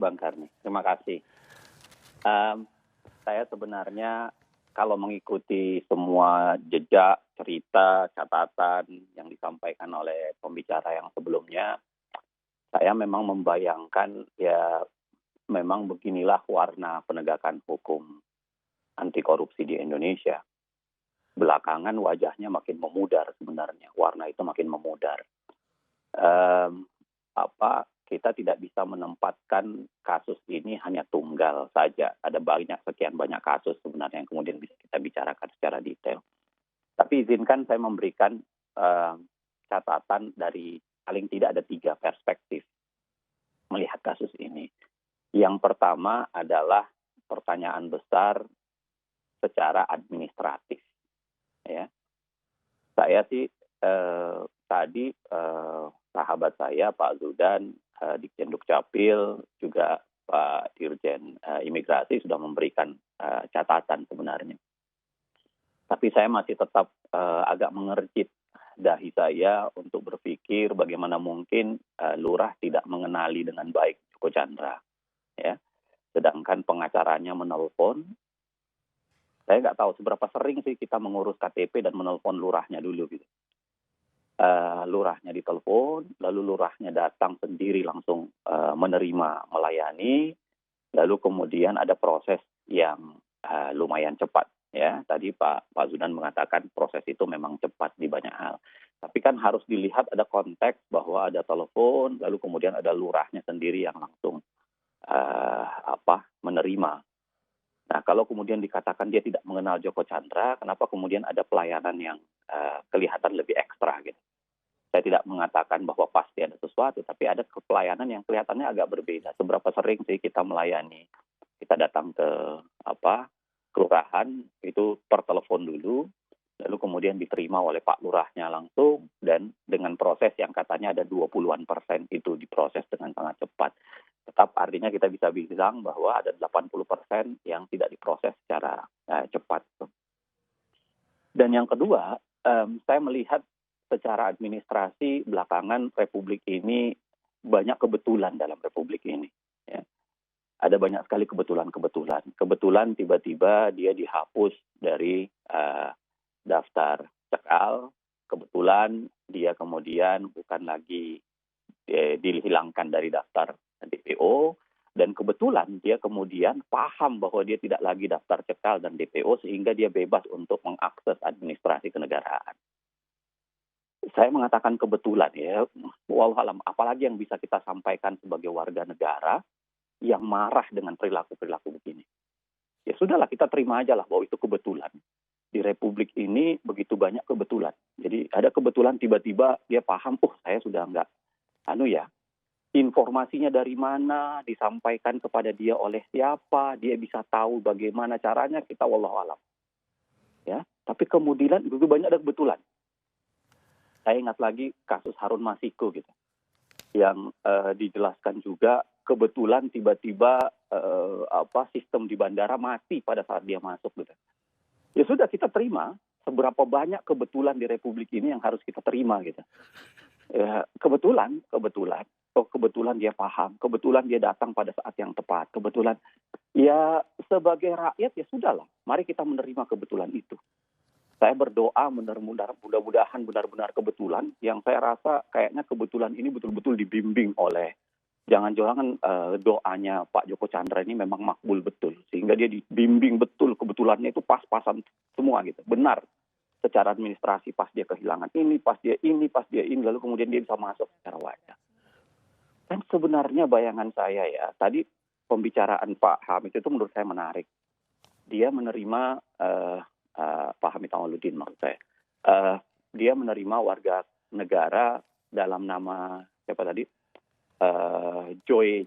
Bang Karni. Terima kasih. Saya sebenarnya kalau mengikuti semua jejak, cerita, catatan yang disampaikan oleh pembicara yang sebelumnya, saya memang membayangkan ya memang beginilah warna penegakan hukum anti korupsi di Indonesia. Belakangan wajahnya makin memudar sebenarnya, warna itu makin memudar. Kita tidak bisa menempatkan kasus ini hanya tunggal saja. Ada sekian banyak kasus sebenarnya yang kemudian bisa kita bicarakan secara detail. Tapi izinkan saya memberikan catatan dari paling tidak ada 3 perspektif melihat kasus ini. Yang pertama adalah pertanyaan besar secara administratif. Ya, saya sih tadi sahabat saya Pak Zudan, Ditjen Dukcapil, juga Pak Dirjen Imigrasi sudah memberikan catatan sebenarnya. Tapi saya masih tetap agak mengerjit dahi saya untuk berpikir bagaimana mungkin lurah tidak mengenali dengan baik Joko Chandra. Ya. Sedangkan pengacaranya menelpon. Saya nggak tahu seberapa sering sih kita mengurus KTP dan menelpon lurahnya dulu gitu. Lurahnya ditelepon, lalu lurahnya datang sendiri langsung menerima, melayani, lalu kemudian ada proses yang lumayan cepat. Ya, tadi Pak Zudan mengatakan proses itu memang cepat di banyak hal. Tapi kan harus dilihat ada konteks bahwa ada telepon, lalu kemudian ada lurahnya sendiri yang langsung menerima. Nah, kalau kemudian dikatakan dia tidak mengenal Joko Chandra, kenapa kemudian ada pelayanan yang kelihatan lebih ekstra gitu? Saya tidak mengatakan bahwa pasti ada sesuatu, tapi ada pelayanan yang kelihatannya agak berbeda. Seberapa sering sih kita melayani? Kita datang ke kelurahan, itu per telepon dulu, lalu kemudian diterima oleh Pak Lurahnya langsung, dan dengan proses yang katanya ada 20-an% itu diproses dengan sangat cepat. Tetap artinya kita bisa bilang bahwa ada 80% yang tidak diproses secara cepat. Dan yang kedua, saya melihat secara administrasi belakangan Republik ini banyak kebetulan dalam Republik ini. Ya. Ada banyak sekali kebetulan. Kebetulan tiba-tiba dia dihapus dari daftar cekal. Kebetulan dia kemudian bukan lagi dihilangkan dari daftar DPO. Dan kebetulan dia kemudian paham bahwa dia tidak lagi daftar cekal dan DPO sehingga dia bebas untuk mengakses administrasi kenegaraan. Saya mengatakan kebetulan ya, wallahualam, apalagi yang bisa kita sampaikan sebagai warga negara yang marah dengan perilaku-perilaku begini. Ya sudahlah, kita terima aja lah bahwa itu kebetulan. Di Republik ini begitu banyak kebetulan. Jadi ada kebetulan tiba-tiba dia paham, saya sudah enggak, informasinya dari mana, disampaikan kepada dia oleh siapa, dia bisa tahu bagaimana caranya, kita wallahualam. Ya, tapi kemudian begitu banyak ada kebetulan. Saya ingat lagi kasus Harun Masiku gitu, yang dijelaskan juga kebetulan tiba-tiba sistem di bandara mati pada saat dia masuk gitu. Ya sudah, kita terima seberapa banyak kebetulan di Republik ini yang harus kita terima gitu. Ya, kebetulan dia paham, kebetulan dia datang pada saat yang tepat, kebetulan ya sebagai rakyat ya sudahlah, mari kita menerima kebetulan itu. Saya berdoa mudah-mudahan benar-benar kebetulan, yang saya rasa kayaknya kebetulan ini betul-betul dibimbing oleh, jangan-jangan doanya Pak Joko Chandra ini memang makbul betul, sehingga dia dibimbing betul, kebetulannya itu pas-pasan semua gitu, benar. Secara administrasi pas dia kehilangan ini, pas dia ini, lalu kemudian dia bisa masuk secara wajar. Dan sebenarnya bayangan saya ya, tadi pembicaraan Pak Hamid itu menurut saya menarik. Dia menerima Pak Hamid Awaludin maksud saya. Dia menerima warga negara dalam nama siapa tadi? Joy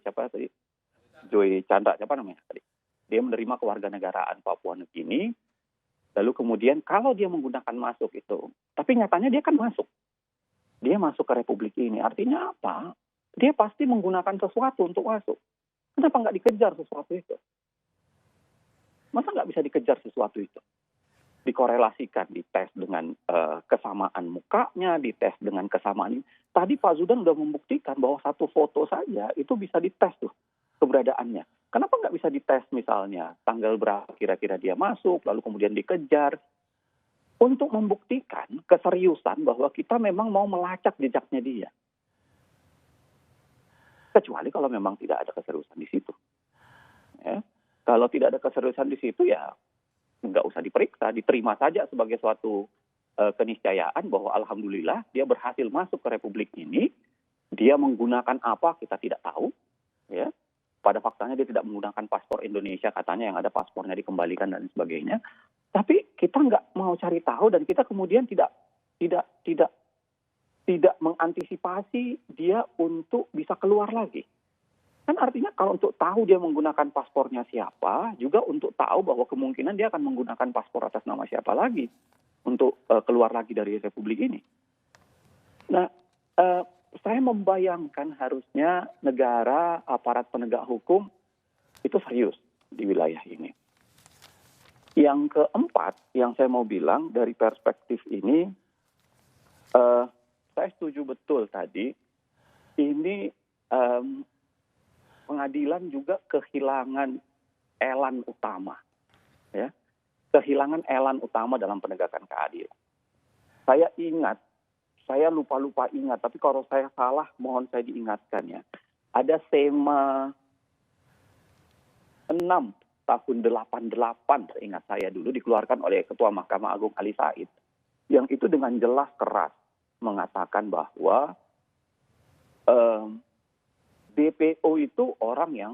Chandra, siapa namanya tadi? Dia menerima kewarganegaraan Papua Nugini. Lalu kemudian kalau dia menggunakan masuk itu, tapi nyatanya dia kan masuk. Dia masuk ke Republik ini. Artinya apa? Dia pasti menggunakan sesuatu untuk masuk. Kenapa nggak dikejar sesuatu itu? Masa nggak bisa dikejar sesuatu itu? Dikorelasikan, dites dengan kesamaan mukanya, dites dengan kesamaan ini. Tadi Pak Zudan sudah membuktikan bahwa satu foto saja itu bisa dites tuh. keberadaannya. Kenapa nggak bisa dites misalnya tanggal berapa kira-kira dia masuk, lalu kemudian dikejar, untuk membuktikan keseriusan bahwa kita memang mau melacak jejaknya dia. Kecuali kalau memang tidak ada keseriusan di situ. Ya. Kalau tidak ada keseriusan di situ ya nggak usah diperiksa, diterima saja sebagai suatu keniscayaan bahwa alhamdulillah dia berhasil masuk ke republik ini, dia menggunakan apa kita tidak tahu, ya. Pada faktanya dia tidak menggunakan paspor Indonesia, katanya yang ada paspornya dikembalikan dan sebagainya. Tapi kita nggak mau cari tahu dan kita kemudian tidak mengantisipasi dia untuk bisa keluar lagi. Kan artinya kalau untuk tahu dia menggunakan paspornya siapa, juga untuk tahu bahwa kemungkinan dia akan menggunakan paspor atas nama siapa lagi untuk keluar lagi dari republik ini. Nah, saya membayangkan harusnya negara, aparat penegak hukum itu serius di wilayah ini. Yang keempat, yang saya mau bilang dari perspektif ini, saya setuju betul tadi, ini pengadilan juga kehilangan elan utama, ya, kehilangan elan utama dalam penegakan keadilan. Saya lupa ingat, tapi kalau saya salah, mohon saya diingatkan ya. Ada SEMA 6 tahun 88, ingat saya dulu, dikeluarkan oleh Ketua Mahkamah Agung Ali Said, yang itu dengan jelas keras mengatakan bahwa DPO itu orang yang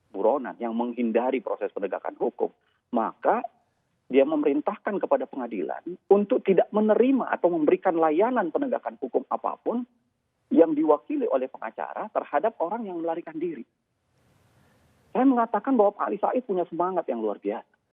buronan, yang menghindari proses penegakan hukum. Maka dia memerintahkan kepada pengadilan untuk tidak menerima atau memberikan layanan penegakan hukum apapun yang diwakili oleh pengacara terhadap orang yang melarikan diri. Saya mengatakan bahwa Pak Ali Said punya semangat yang luar biasa.